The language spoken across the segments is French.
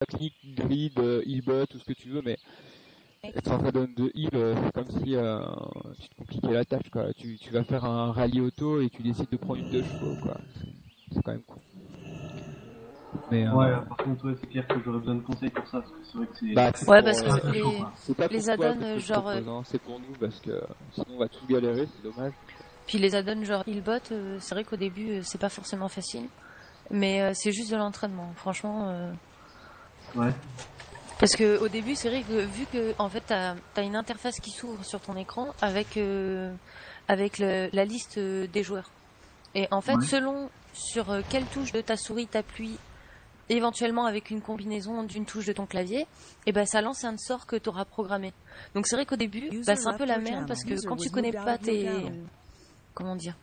clic, grid, healbot, tout ce que tu veux, mais quand ça donne de heal, c'est comme si tu te compliquais la tâche, quoi. Tu vas faire un rallye auto et tu décides de prendre une 2 chevaux, quoi. C'est quand même cool. Mais, par contre, c'est clair que j'aurais besoin de conseils pour ça, parce que c'est vrai que c'est... Bah, Ouais, parce que c'est pas les pour toi add-ons, que je genre... propose, hein. C'est pour nous, parce que sinon on va tous galérer, c'est dommage. Puis les add-ons genre Healbot, c'est vrai qu'au début, c'est pas forcément facile. Mais c'est juste de l'entraînement, franchement. Ouais. Parce que au début, c'est vrai que vu que en fait t'as une interface qui s'ouvre sur ton écran avec la liste des joueurs. Et en fait, selon sur quelle touche de ta souris t'appuies, éventuellement avec une combinaison d'une touche de ton clavier, et ben ça lance un sort que t'auras programmé. Donc c'est vrai qu'au début, c'est un peu la merde parce que quand tu connais pas comment dire,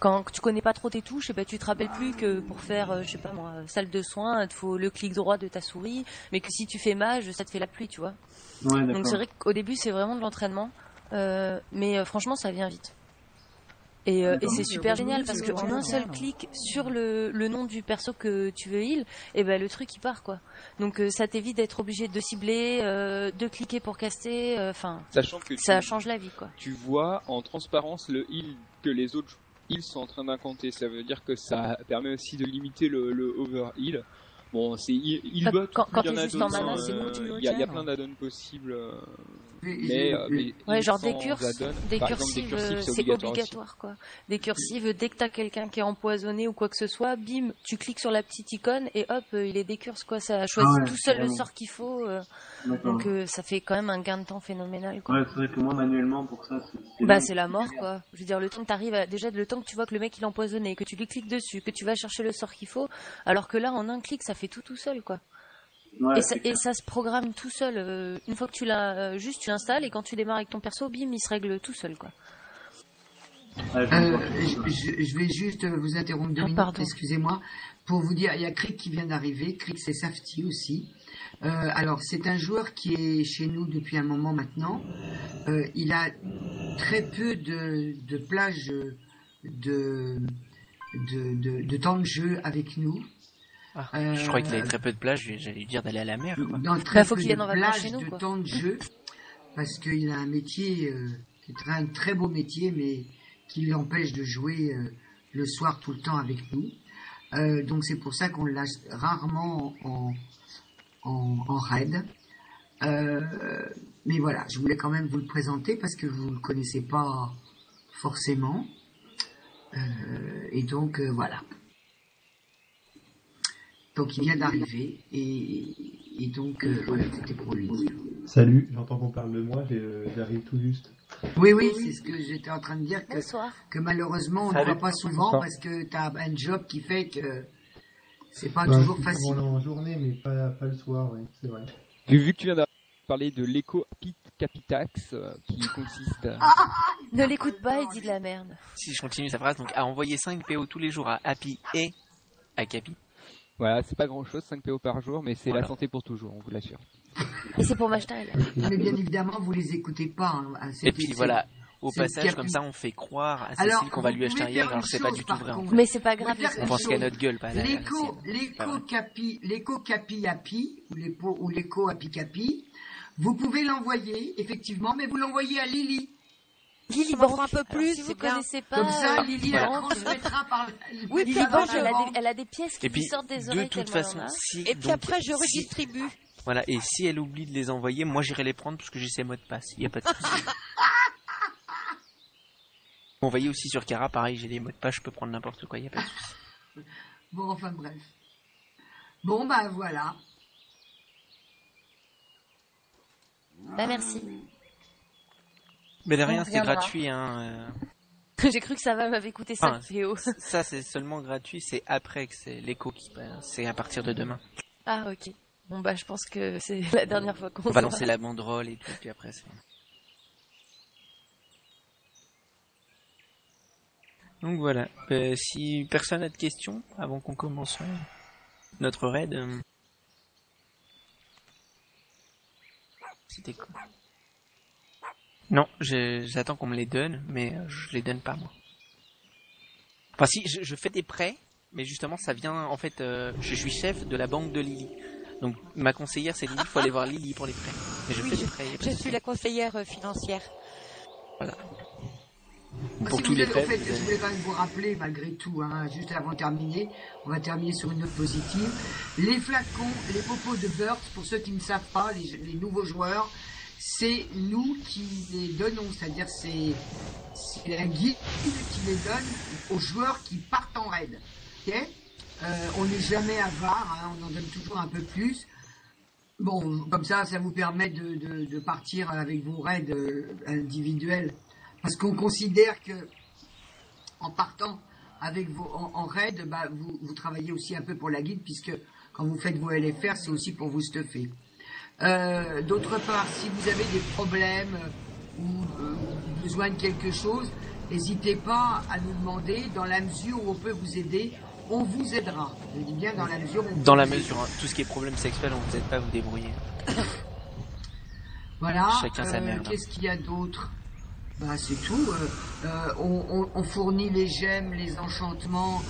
quand tu connais pas trop tes touches, et ben tu te rappelles plus que pour faire, je sais pas moi, salle de soins, il te faut le clic droit de ta souris, mais que si tu fais mage, ça te fait la pluie, tu vois. Ouais, donc c'est vrai qu'au début c'est vraiment de l'entraînement, mais franchement ça vient vite. Et c'est super génial parce qu'en un seul clic sur le nom du perso que tu veux heal, et ben le truc il part, quoi. Donc ça t'évite d'être obligé de cibler, de cliquer pour caster, enfin ça change la vie, quoi. Tu vois en transparence le heal que les autres heals sont en train d'incanter. Ça veut dire que ça permet aussi de limiter le over heal. Bon, c'est healbot, quand il y en a juste en mana, d'autres, il y a plein d'add-ons possibles. Ouais, genre des cursives, c'est obligatoire, quoi. Des cursives, dès que t'as quelqu'un qui est empoisonné ou quoi que ce soit, bim, tu cliques sur la petite icône et hop, il est décurse, quoi. Ça choisit tout seul le sort qu'il faut. Donc ça fait quand même un gain de temps phénoménal, quoi. Ouais, c'est vrai que moi, manuellement, pour ça, c'est la mort, quoi. Je veux dire, le temps que t'arrives déjà le temps que tu vois que le mec il est empoisonné, que tu lui cliques dessus, que tu vas chercher le sort qu'il faut, alors que là, en un clic, ça fait tout seul, quoi. Ouais, et ça se programme tout seul. Une fois que tu l'as, juste tu l'installes et quand tu démarres avec ton perso, bim, il se règle tout seul, quoi. Je vais juste vous interrompre 2 minutes, excusez-moi, pour vous dire, il y a Crick qui vient d'arriver. Crick, c'est Safety aussi. Alors, c'est un joueur qui est chez nous depuis un moment maintenant. Il a très peu de plages de temps de jeu avec nous. Je croyais qu'il avait très peu de plage, j'allais lui dire d'aller à la mer, quoi. Dans très peu de plage de temps de jeu, parce qu'il a un métier qui est un très beau métier, mais qui l'empêche de jouer le soir tout le temps avec nous. Donc c'est pour ça qu'on le lâche rarement en raid. Mais voilà, je voulais quand même vous le présenter parce que vous ne le connaissez pas forcément. Et donc voilà. Donc il vient d'arriver et donc voilà, c'était pour lui. Salut, j'entends qu'on parle de moi, j'arrive tout juste. Oui, c'est ce que j'étais en train de dire, que malheureusement on ne voit pas souvent parce que tu as un job qui fait que c'est pas toujours facile. On est en journée mais pas le soir, oui, c'est vrai. Vu que tu viens de parler de l'éco Capitax qui consiste Ne l'écoute pas, il dit de la merde. Si je continue sa phrase, donc à envoyer 5 PO tous les jours à Happy et à Capi. Voilà, c'est pas grand chose, 5 PO par jour, mais c'est la santé pour toujours, on vous l'assure. Et c'est pour m'acheter. Mais bien évidemment, vous les écoutez pas. Hein. Et puis voilà, au passage, comme ça, on fait croire à Cécile qu'on va lui acheter un YAG, alors c'est pas du tout vrai. Mais c'est pas grave. On pense qu'à notre gueule, pas à la l'éco Capi Happy, ou l'éco Happy Capi, vous pouvez l'envoyer, effectivement, mais vous l'envoyez à Lily. Lily Banque un peu plus, si vous connaissez pas. Comme ça, Lily la transmettra par. Oui, Lily Banque, elle a des pièces qui lui sortent des oreilles. De toute façon, et puis après, je redistribue. Voilà, et si elle oublie de les envoyer, moi j'irai les prendre parce que j'ai ses mots de passe. Il y a pas de souci. Envoyer aussi sur Kara, pareil, j'ai des mots de passe, je peux prendre n'importe quoi, il y a pas de souci. Bon, enfin bref. Bon, bah voilà. Bah merci. Mais de rien, c'est gratuit, hein. J'ai cru que ça m'avait coûté 5 PO. Ça, c'est seulement gratuit, c'est après que c'est l'écho qui passe. C'est à partir de demain. Ah, ok. Bon, bah, je pense que c'est la dernière fois qu'on va lancer la banderole et tout, puis après, c'est... Donc voilà. Si personne n'a de questions, avant qu'on commence notre raid... C'était cool. Non, j'attends qu'on me les donne, mais je les donne pas, moi. Enfin si, je fais des prêts, mais justement ça vient, en fait, je suis chef de la banque de Lily. Donc ma conseillère c'est Lily, il faut aller voir Lily pour les prêts. Mais je fais des prêts. Je suis la conseillère financière. Voilà. Pour tous les prêts. En fait, je voulais quand même vous rappeler, malgré tout, juste avant de terminer, on va terminer sur une note positive. Les flacons, les popos de Burt's, pour ceux qui ne savent pas, les nouveaux joueurs, c'est nous qui les donnons, c'est-à-dire c'est la guilde qui les donne aux joueurs qui partent en raid. Okay, on n'est jamais avare, on en donne toujours un peu plus. Bon, comme ça vous permet de partir avec vos raids individuels. Parce qu'on considère que en partant avec en raid, vous travaillez aussi un peu pour la guilde, puisque quand vous faites vos LFR, c'est aussi pour vous stuffer. D'autre part, si vous avez des problèmes ou besoin de quelque chose, n'hésitez pas à nous demander. Dans la mesure où on peut vous aider, on vous aidera. Je dis bien dans la mesure où on dans la mesure, tout ce qui est problème sexuel, on vous aide pas à vous débrouiller. Voilà. Chacun sa merde. Qu'est-ce qu'il y a d'autre? C'est tout. On fournit les gemmes, les enchantements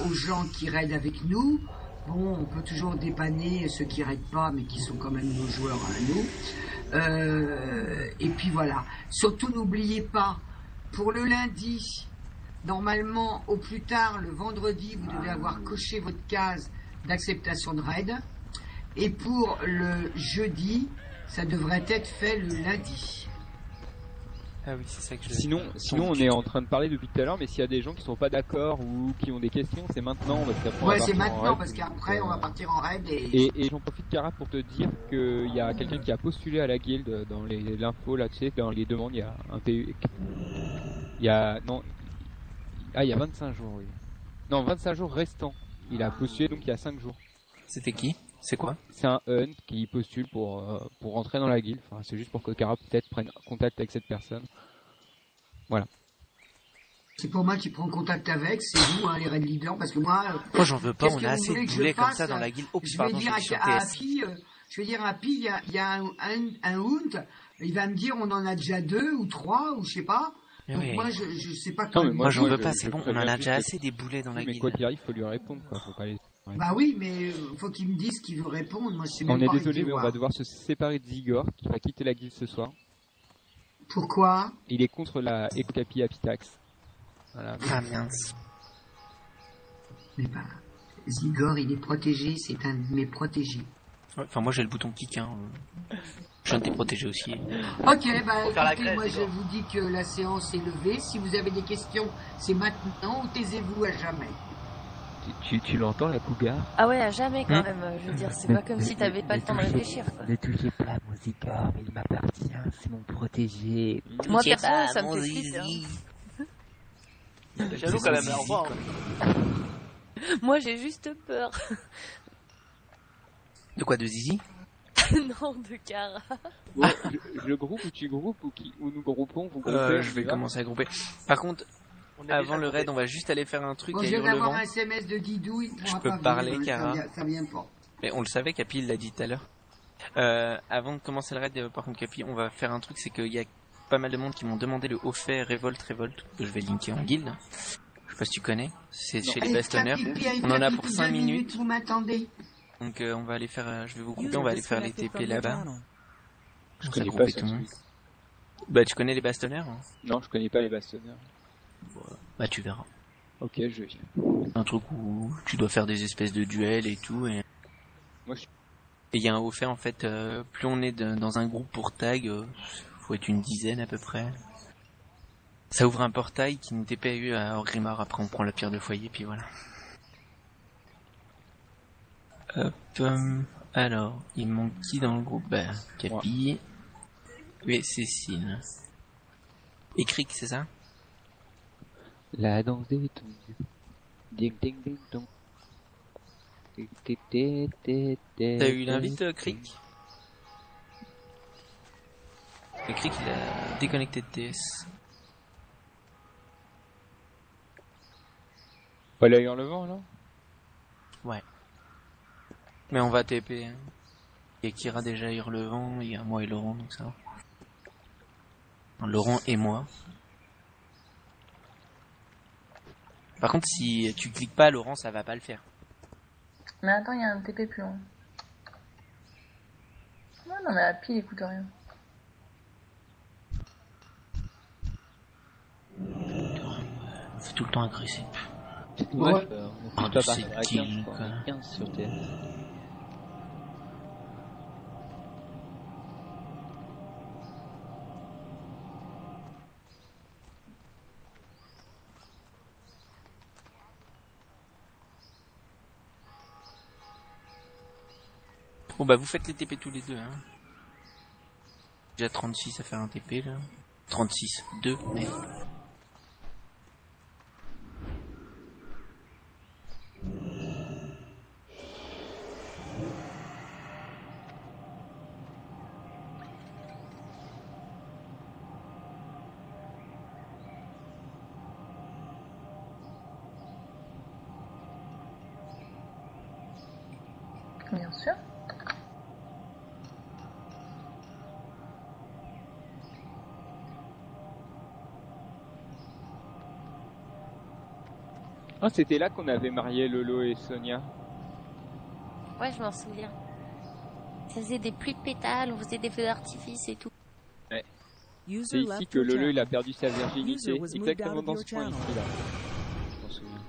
aux gens qui raident avec nous. Bon, on peut toujours dépanner ceux qui raident pas, mais qui sont quand même nos joueurs à nous. Et puis voilà. Surtout, n'oubliez pas, pour le lundi, normalement, au plus tard, le vendredi, vous devez avoir coché votre case d'acceptation de raid. Et pour le jeudi, ça devrait être fait le lundi. Ah oui, c'est ça que je... Sinon, on est en train de parler depuis tout à l'heure, mais s'il y a des gens qui sont pas d'accord ou qui ont des questions, c'est maintenant. Parce qu'après, c'est maintenant, parce qu'après, on va partir en raid. Et j'en profite, Cara, pour te dire qu'il y a quelqu'un qui a postulé à la guilde dans l'info, là, tu sais, dans les demandes, il y a un PU. Il y a 25 jours, oui. Non, 25 jours restants. Il a postulé, donc il y a 5 jours. C'était qui? C'est quoi? C'est un hunt qui postule pour rentrer dans la guilde. Enfin, c'est juste pour que Cara peut-être prenne contact avec cette personne. Voilà. C'est pour moi qui prends contact avec, c'est vous, les raid leaders, parce que moi j'en veux pas, on a assez de boulets comme ça dans la guilde. Je vais dire à Happy, il y a un hunt, il va me dire on en a déjà 2 ou 3 ou je sais pas. Donc oui. Moi je sais pas quand. Moi j'en veux pas, c'est bon, on en a déjà assez des boulets dans la guilde. Mais quoi qu'il arrive, faut lui répondre, quoi. Faut pas les... oui, mais faut qu'il me dise qu'il veut répondre. Moi, je sais même pas. On est désolé, mais on va devoir se séparer de Zigor, qui va quitter la guilde ce soir. Pourquoi? Il est contre la Ecocapi Apitax. Voilà. Ah mince. Mais Zigor, il est protégé, c'est un de mes protégés. Enfin, moi j'ai le bouton kick, Je suis un de tes protégés aussi. Ok, écoutez, moi je vous dis que la séance est levée. Si vous avez des questions, c'est maintenant ou taisez-vous à jamais. Tu l'entends, la cougar? Ah ouais, à jamais quand même. Je veux dire, c'est pas comme si t'avais pas le temps de réfléchir, quoi. Ne touchez pas à mon Zigor, il m'appartient, c'est mon protégé. Moi, perso, ça me fait flipper. Jaloux quand même, au revoir. Moi, j'ai juste peur. De quoi, de Zizi? Non, de Cara. Bon, je groupe ou tu groupes ou nous groupons? Je vais commencer à grouper. Par contre, avant le raid, on va juste aller faire un truc. Je viens d'avoir un SMS de Didou, il pourra pas parler, Cara. Ça vient pas. Mais on le savait, Capi l'a dit tout à l'heure. Avant de commencer le raid, par contre, Capi, on va faire un truc, c'est qu'il y a pas mal de monde qui m'ont demandé le haut fait Révolte, que je vais linker en guilde. Je sais pas si tu connais, c'est chez les bastonneurs. On en a pour 5 minutes. Vous m'attendez? Donc on va aller faire, je vais vous grouper, on va aller faire les TP là-bas. Je connais pas tout le monde. Tu connais les bastonneurs? Non, je connais pas les bastonneurs. Tu verras. Ok, je viens. Un truc où tu dois faire des espèces de duels et tout. Et il y a un haut fait en fait, plus on est dans un groupe pour tag, faut être une dizaine à peu près. Ça ouvre un portail qui n'était pas eu à Orgrimmar, après on prend la pierre de foyer, puis voilà. Hop, alors, il manque qui dans le groupe? Capi, et Cécile. Et Crick, c'est ça? La danse des tongs. Ding ding ding dong. T'as eu l'invite, Crick? Le Crick, il a déconnecté de TS. Pas l'œil en levant, là? Ouais. Mais on va TP. Il y a Kira déjà Hurlevent, il y a moi et Laurent, donc ça va. Enfin, Laurent et moi. Par contre, si tu cliques pas Laurent, ça va pas le faire. Mais attends, il y a un TP plus long. Non, mais la pile écoute rien. On fait tout le temps agresser. C'est dommage, on de fait ces pas kills, quoi. quoi. 15 sur TF. Bon bah vous faites les TP tous les deux, hein. Déjà 36 à faire un TP là. 36, 2, mais... Bien sûr. Ah, c'était là qu'on avait marié Lolo et Sonia. Ouais, je m'en souviens. Ça faisait des pluies de pétales, on faisait des feux d'artifice et tout. Ouais. C'est ici que Lolo il a perdu sa virginité, exactement dans ce point ici là. Je m'en souviens.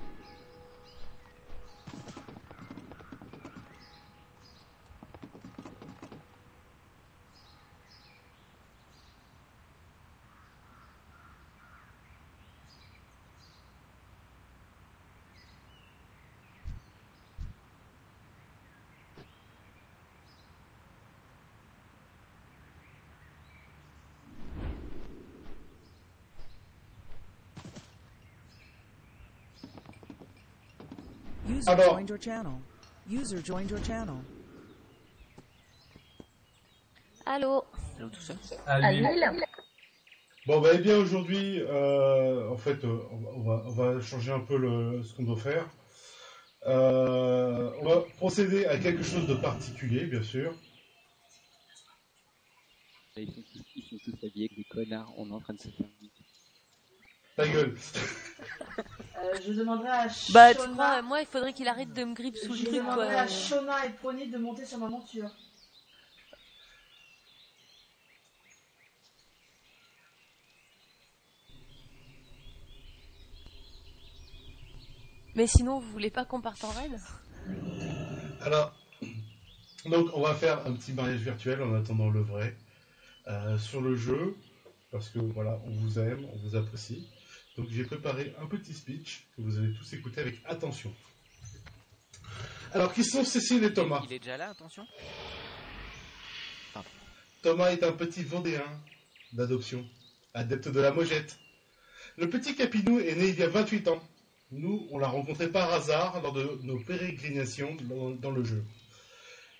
User joined your channel. User joined your channel. Allô. Allô tout ça. Bon bah eh bien aujourd'hui, en fait, on va changer un peu ce qu'on doit faire. On va procéder à quelque chose de particulier, bien sûr. Ils sont tous habillés avec des connards, on est en train de se faire niquer. Ta gueule. Je demanderai à Shona... Bah tu crois, moi il faudrait qu'il arrête de me gripper sous le truc quoi. Je demanderai à Shona et Pony de monter sur ma monture. Mais sinon vous voulez pas qu'on parte en raid? Alors, donc on va faire un petit mariage virtuel en attendant le vrai sur le jeu, parce que voilà, on vous aime, on vous apprécie. Donc j'ai préparé un petit speech que vous allez tous écouter avec attention. Alors, qui sont Cécile et Thomas? Il est déjà là, attention. Thomas est un petit Vendéen d'adoption, adepte de la mojette. Le petit Capinou est né il y a 28 ans. Nous, on l'a rencontré par hasard lors de nos pérégrinations dans le jeu.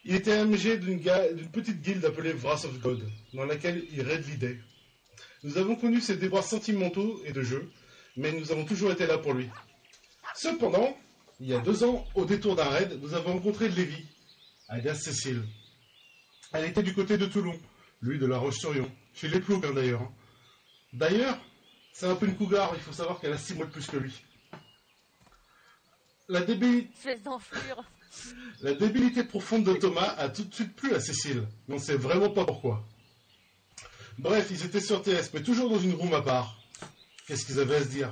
Il était MG d'une petite guilde appelée Wrath of God, dans laquelle il raid l'idée. Nous avons connu ses déboires sentimentaux et de jeu, mais nous avons toujours été là pour lui. Cependant, il y a 2 ans, au détour d'un raid, nous avons rencontré Lévi, alias Cécile. Elle était du côté de Toulon, lui de La Roche-sur-Yon, chez les Ploucs d'ailleurs. D'ailleurs, c'est un peu une cougar, il faut savoir qu'elle a 6 mois de plus que lui. La débilité profonde de Thomas a tout de suite plu à Cécile, mais on ne sait vraiment pas pourquoi. Bref, ils étaient sur TS, mais toujours dans une room à part. Qu'est-ce qu'ils avaient à se dire?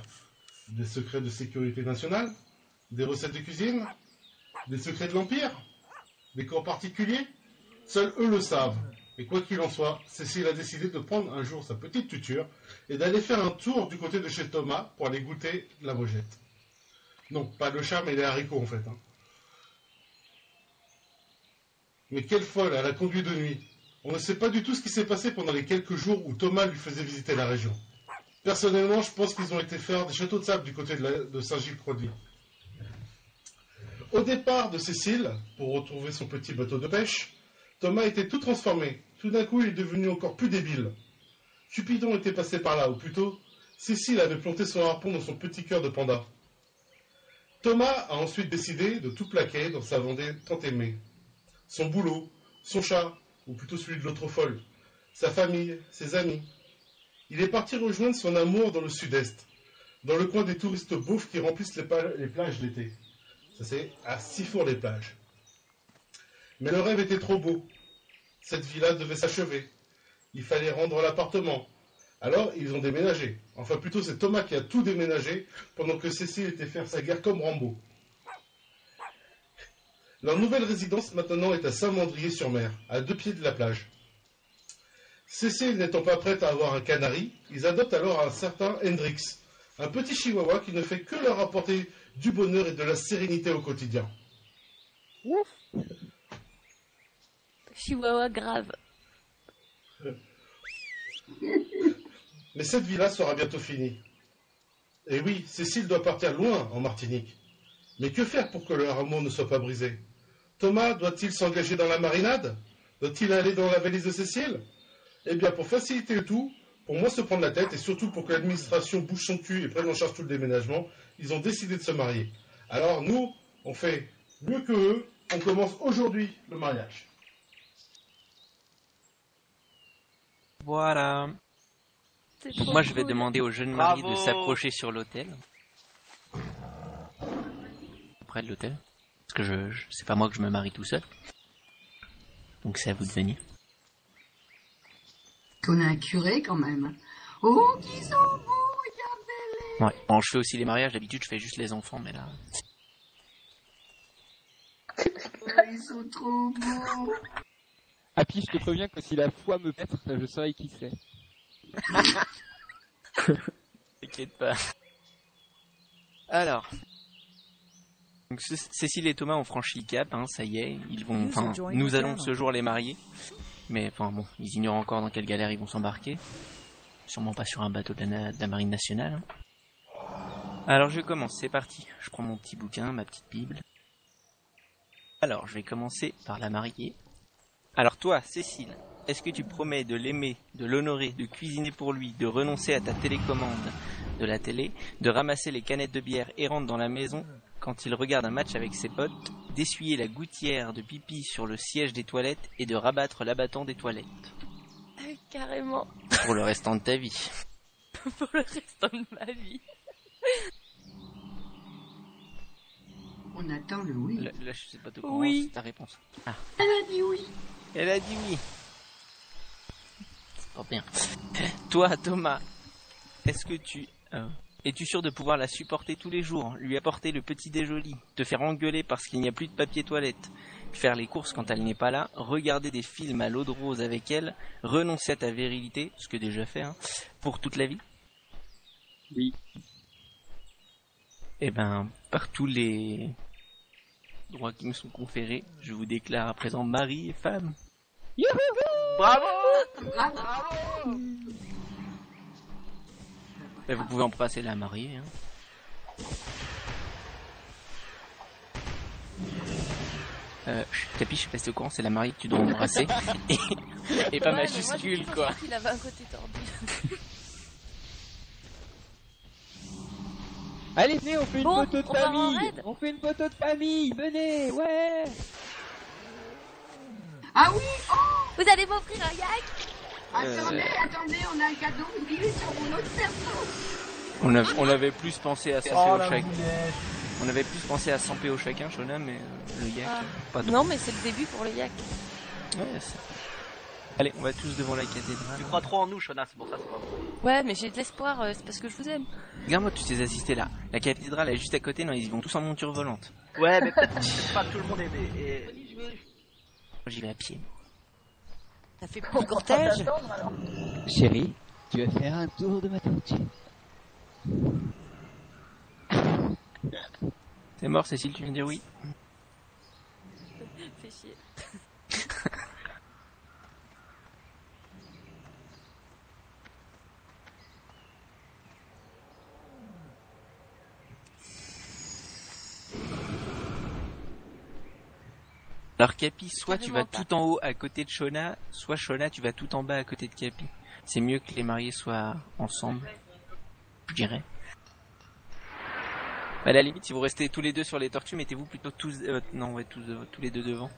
Des secrets de sécurité nationale? Des recettes de cuisine? Des secrets de l'Empire? Des corps particuliers? Seuls eux le savent. Et quoi qu'il en soit, Cécile a décidé de prendre un jour sa petite tuture et d'aller faire un tour du côté de chez Thomas pour aller goûter la mojette. Non, pas le chat, mais les haricots en fait. Mais quelle folle, elle a conduit de nuit. On ne sait pas du tout ce qui s'est passé pendant les quelques jours où Thomas lui faisait visiter la région. Personnellement, je pense qu'ils ont été faire des châteaux de sable du côté de Saint-Gilles-Croix-de-Vie. Au départ de Cécile, pour retrouver son petit bateau de pêche, Thomas était tout transformé. Tout d'un coup, il est devenu encore plus débile. Cupidon était passé par là, ou plutôt, Cécile avait planté son harpon dans son petit cœur de panda. Thomas a ensuite décidé de tout plaquer dans sa Vendée tant aimée. Son boulot, son chat, ou plutôt celui de l'autre folle, sa famille, ses amis. Il est parti rejoindre son amour dans le sud-est, dans le coin des touristes beaufs qui remplissent les plages l'été. Ça c'est à Sifour les plages. Mais le rêve était trop beau. cette villa devait s'achever. Il fallait rendre l'appartement. Alors, ils ont déménagé. Enfin, plutôt, c'est Thomas qui a tout déménagé pendant que Cécile était faire sa guerre comme Rambo. Leur nouvelle résidence, maintenant, est à Saint-Mandrier-sur-Mer, à 2 pieds de la plage. Cécile n'étant pas prête à avoir un canari, ils adoptent alors un certain Hendrix, un petit chihuahua qui ne fait que leur apporter du bonheur et de la sérénité au quotidien. Ouf. Chihuahua grave. Mais cette villa sera bientôt finie. Et oui, Cécile doit partir loin, en Martinique. Mais que faire pour que leur amour ne soit pas brisé? Thomas doit-il s'engager dans la marinade? Doit-il aller dans la valise de Cécile? Eh bien, pour faciliter le tout, pour moins se prendre la tête, et surtout pour que l'administration bouge son cul et prenne en charge tout le déménagement, ils ont décidé de se marier. Alors nous, on fait mieux que eux, on commence aujourd'hui le mariage. Voilà. Donc moi, je vais demander aux jeunes mariés de s'approcher sur l'autel. Près de l'autel. Parce que c'est pas moi que je me marie tout seul. Donc c'est à vous de venir. Qu'on a un curé quand même. Oh, qu'ils sont beaux, regardez-les. Ouais. Bon, je fais aussi les mariages, d'habitude je fais juste les enfants, mais là... Ils sont trop beaux. Happy, je te préviens que si la foi me pète, je saurai qui c'est. T'inquiète pas. Alors... Donc, Cécile et Thomas ont franchi le cap, hein, ça y est, ils vont, nous allons ce jour les marier, mais enfin bon, ils ignorent encore dans quelle galère ils vont s'embarquer, sûrement pas sur un bateau de la marine nationale. Hein. Alors je commence, c'est parti, je prends mon petit bouquin, ma petite bible. Alors je vais commencer par la mariée. Alors toi, Cécile, est-ce que tu promets de l'aimer, de l'honorer, de cuisiner pour lui, de renoncer à ta télécommande de la télé, de ramasser les canettes de bière errantes dans la maison quand il regarde un match avec ses potes, d'essuyer la gouttière de pipi sur le siège des toilettes et de rabattre l'abattant des toilettes? Carrément. Pour le restant de ta vie. Pour le restant de ma vie. On attend le oui. Là je sais pas de comment oui. C'est ta réponse. Ah. Elle a dit oui. Elle a dit oui. C'est pas bien. Toi, Thomas, est-ce que es-tu sûr de pouvoir la supporter tous les jours, lui apporter le petit déjoli, te faire engueuler parce qu'il n'y a plus de papier toilette, faire les courses quand elle n'est pas là, regarder des films à l'eau de rose avec elle, renoncer à ta virilité, ce que déjà fait, hein, pour toute la vie? Oui. Eh ben, par tous les droits qui me sont conférés, je vous déclare à présent mari et femme. Youhou! Bravo! Bravo! Vous pouvez embrasser la mariée. Capi, je sais pas si t'es au courant, c'est la mariée que tu dois embrasser. et pas majuscule, quoi. Il avait un côté tordu. Allez, venez, on fait une photo de famille. On fait une photo de famille. Venez, ouais. Ah oui, oh! Vous allez m'offrir un yak? Attendez, on a un cadeau, il est sur mon autre perso. On avait plus pensé à 100 PO chacun. On avait plus pensé à 100 PO chacun, Shona, mais le yak, pas trop. Non, mais c'est le début pour le yak. Ouais, allez, on va tous devant la cathédrale. Tu crois trop en nous, Shona, c'est pour ça, c'est pas bon. Ouais, mais j'ai de l'espoir, c'est parce que je vous aime. Regarde-moi tous ces assistés là. La cathédrale est juste à côté, non, ils y vont tous en monture volante. Ouais, mais peut-être pas tout le monde est... J'y vais à pied. Ça fait plus de cortège. Chérie, tu vas faire un tour de ma tête. C'est mort, Cécile, tu viens de dire oui? Fais chier. Alors Capi, soit tu vas tout en haut à côté de Shona, soit Shona tu vas tout en bas à côté de Capi. C'est mieux que les mariés soient ensemble, je dirais. À la limite, si vous restez tous les deux sur les tortues, mettez-vous plutôt tous... tous les deux devant.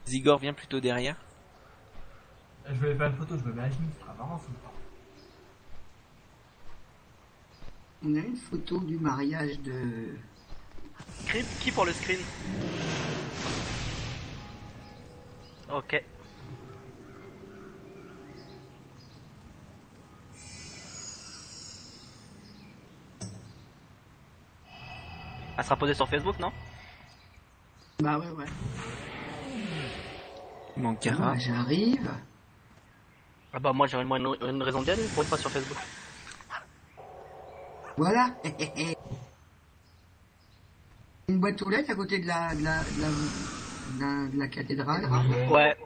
Zigor vient plutôt derrière. Je vais faire une photo, je me mets à genoux, ce sera marrant ça. On a une photo du mariage de... Screen? Qui pour le screen? Ok. Elle sera posée sur Facebook, non? Bah ouais. Mancara. J'arrive. Ah bah moi j'aurais une raison d'y aller pour une fois sur Facebook. Voilà. Une boîte aux lettres à côté de la cathédrale. Ouais.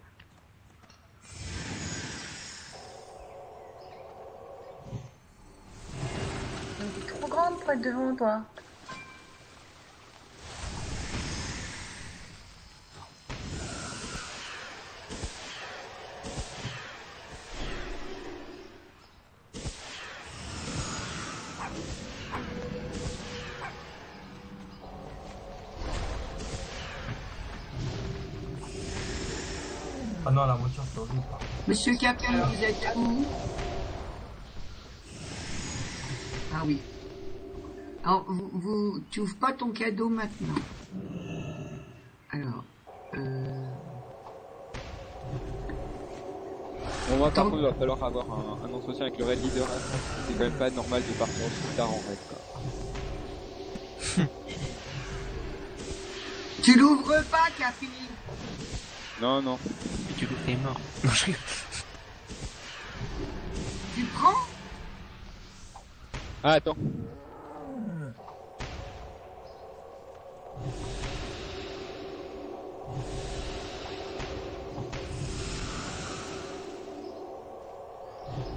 Elle est trop grande pour être devant toi. Ah non, la voiture c'est horrible. Monsieur Captain, vous êtes où? Ah oui. Alors, tu ouvres pas ton cadeau maintenant. Alors, Bon, moi, par contre, il va falloir avoir un entretien avec le raid leader. C'est quand même pas normal de partir aussi tard en raid, quoi. Tu l'ouvres pas, Capi? Non. Mais tu l'ouvres, t'es mort. Non, je rigole. Tu prends? Ah, attends.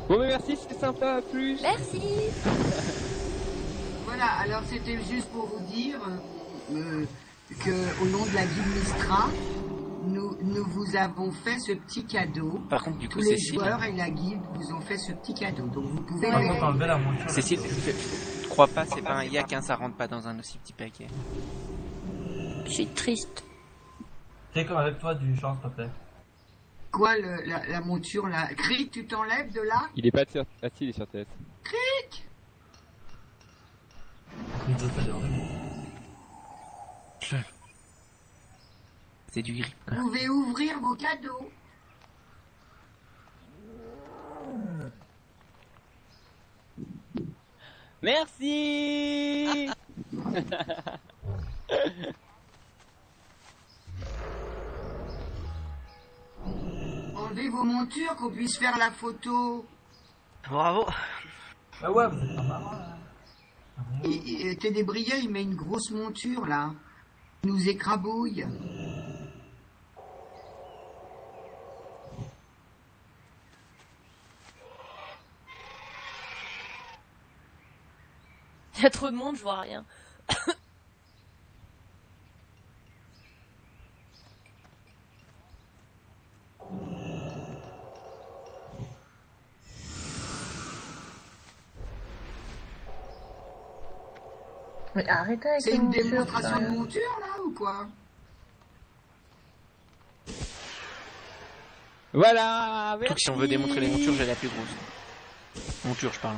Bon, mais merci, c'était sympa, à plus. Merci. Voilà, alors c'était juste pour vous dire que au nom de la guilde Mistra, nous vous avons fait ce petit cadeau. Par contre, du coup, tous les Cécile... joueurs et la guilde vous ont fait ce petit cadeau. Donc vous pouvez... Cécile, je crois pas, c'est pas un yak, hein, ça rentre pas dans un aussi petit paquet. Je suis triste. J'ai comme avec toi du chance, s'il te plaît. Quoi, la monture là? Cric, tu t'enlèves de là? Il est pas sur... Ah si, il est sur TS. Cric! C'est du gris. Vous pouvez ouvrir vos cadeaux. Merci. Enlevez vos montures qu'on puisse faire la photo. Bravo. Ah ouais, vous êtes pas marrant là. Et Ténébrieux, il met une grosse monture là. Il nous écrabouille. Il y a trop de monde, je vois rien. Mais arrêtez avec C'est les une montures, démonstration de sérieux. monture là ou quoi? Voilà, merci. Donc si on veut démontrer les montures, j'ai la plus grosse. Monture, je parle.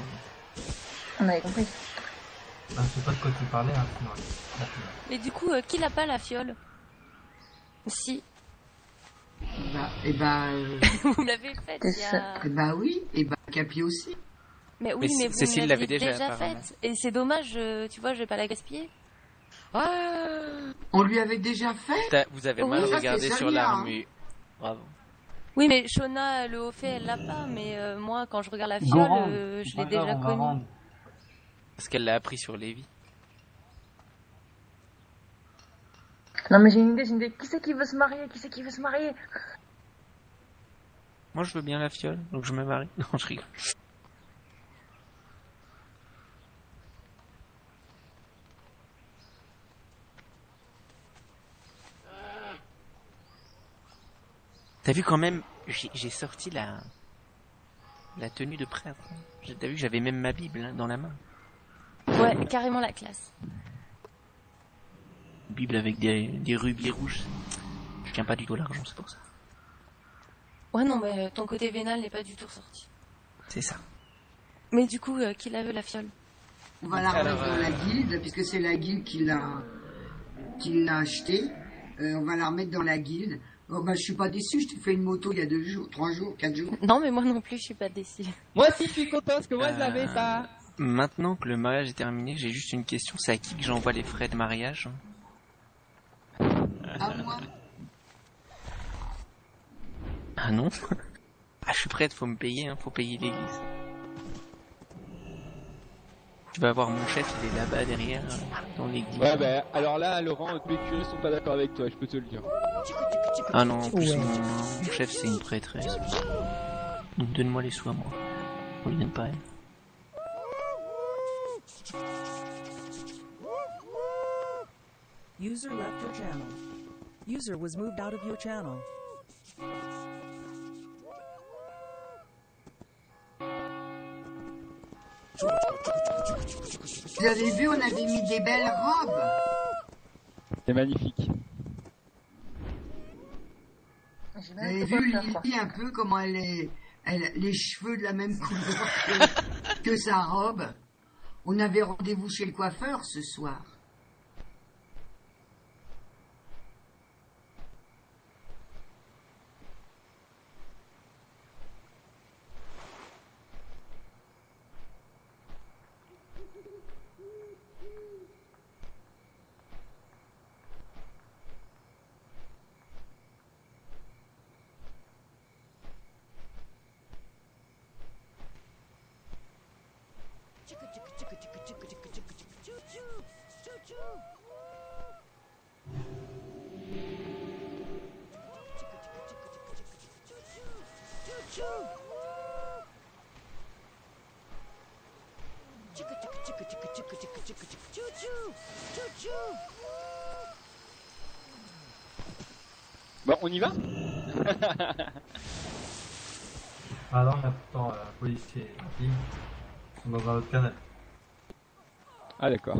On avait compris. Ah, je sais pas de quoi tu parlais, hein. Non, Mais du coup, qui l'a pas la fiole? Si. Vous l'avez faite il y a... Bah oui, et bah Capi aussi. Mais oui, mais vous Cécile l'avez l'avait déjà faite. Et c'est dommage, tu vois, je vais pas la gaspiller. Ah. On lui avait déjà fait? Vous avez mal regardé sur l'armure. Bravo. Oui, mais Shona, le haut fait, elle l'a pas, mais moi, quand je regarde la fiole, je l'ai déjà connue. Parce qu'elle l'a appris sur Lévi. Non mais j'ai une idée. Qui c'est qui veut se marier? Moi, je veux bien la fiole, donc je me marie. Non, je rigole. T'as vu quand même, j'ai sorti la tenue de prêtre. T'as vu que j'avais même ma Bible hein, dans la main. Ouais, carrément la classe. Bible avec des rubis rouges. Je tiens pas du tout l'argent, c'est pour ça. Ouais, non, mais ton côté vénal n'est pas du tout ressorti. C'est ça. Mais du coup, qui la veut la fiole? On va la remettre dans la guilde, puisque c'est la guilde qui l'a acheté. On va la remettre dans la guilde. Oh, bah, je suis pas déçu, je t'ai fait une moto il y a 2 jours, 3 jours, 4 jours. Non, mais moi non plus, je suis pas déçue. Moi aussi, je suis content parce que moi, je l'avais ça. Maintenant que le mariage est terminé, j'ai juste une question. C'est à qui que j'envoie les frais de mariage? À moi. Ah non? Ah, je suis prête, faut me payer, hein, faut payer l'église. Tu vas voir mon chef, il est là-bas derrière, dans l'église. Ouais, bah, alors là, Laurent, tous les curés sont pas d'accord avec toi, je peux te le dire. Ah non, en plus, mon chef, c'est une prêtresse. Donc, donne-moi les sous à moi. On lui donne pas elle. User left your channel. User was moved out of your channel. Vous avez vu, on avait mis des belles robes. C'est magnifique. Vous avez vu Lily un peu comment elle les cheveux de la même couleur que sa robe. On avait rendez-vous chez le coiffeur ce soir. Bon, on y va? Ah non, attends, la police et la fille sont dans un autre canal. Ah d'accord.